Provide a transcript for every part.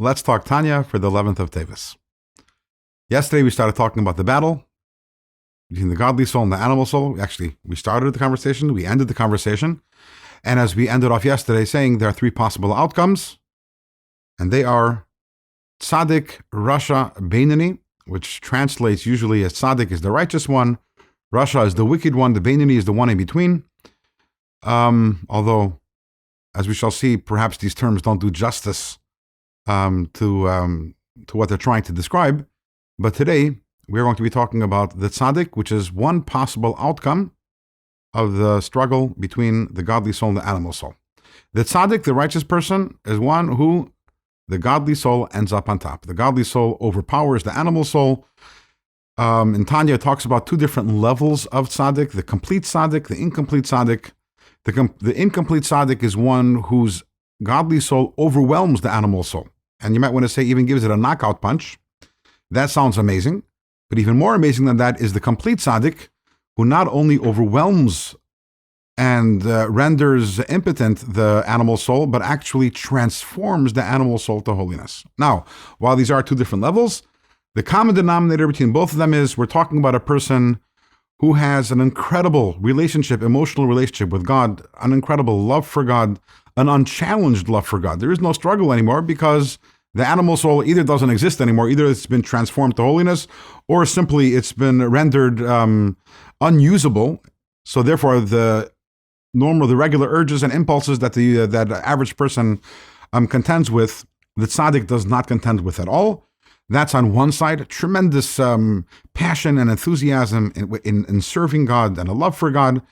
Let's Talk Tanya for the 11th of Teves. Yesterday we started talking about the battle between the godly soul and the animal soul. Actually, we started the conversation, we ended the conversation. And as we ended off yesterday saying there are three possible outcomes, and they are Tzadik, Rasha, Beinani, which translates usually as Tzadik is the righteous one, Rasha is the wicked one, the Beinani is the one in between. Although, as we shall see, perhaps these terms don't do justice to what they're trying to describe. But today, we're going to be talking about the Tzadik, which is one possible outcome of the struggle between the godly soul and the animal soul. The Tzadik, the righteous person, is one who the godly soul ends up on top. The godly soul overpowers the animal soul. In Tanya, it talks about two different levels of Tzadik, the complete Tzadik, the incomplete Tzadik. The incomplete Tzadik is one whose godly soul overwhelms the animal soul. And you might want to say even gives it a knockout punch. That sounds amazing. But even more amazing than that is the complete Tzadik, who not only overwhelms and renders impotent the animal soul, but actually transforms the animal soul to holiness. Now, while these are two different levels, the common denominator between both of them is we're talking about a person who has an incredible relationship, emotional relationship with God, an incredible love for God, an unchallenged love for God. There is no struggle anymore because the animal soul either doesn't exist anymore, either it's been transformed to holiness, or simply it's been rendered unusable. So therefore, the regular urges and impulses that the average person contends with, the tzaddik does not contend with at all. That's on one side, tremendous passion and enthusiasm in serving God and a love for God.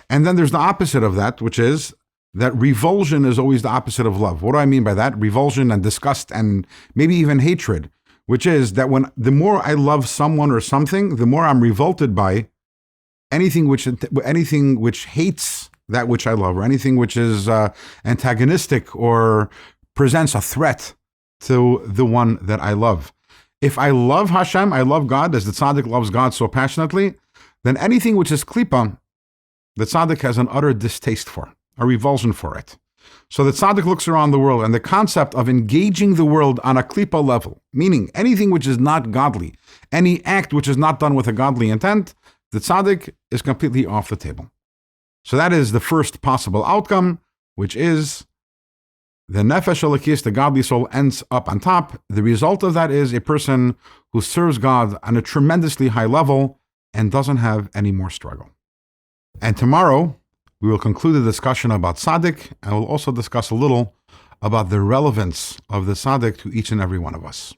And then there's the opposite of that, which is that revulsion is always the opposite of love. What do I mean by that? Revulsion and disgust and maybe even hatred, which is that the more I love someone or something, the more I'm revolted by anything which hates that which I love, or anything which is antagonistic or presents a threat to the one that I love. If I love Hashem, I love God, as the tzaddik loves God so passionately, then anything which is klipa, the tzaddik has an utter distaste for, a revulsion for it. So the tzaddik looks around the world, and the concept of engaging the world on a klipa level, meaning anything which is not godly, any act which is not done with a godly intent, the tzaddik is completely off the table. So that is the first possible outcome, which is the nefesh elokis, the godly soul, ends up on top. The result of that is a person who serves God on a tremendously high level and doesn't have any more struggle. And tomorrow, we will conclude the discussion about tzaddik, and we'll also discuss a little about the relevance of the tzaddik to each and every one of us.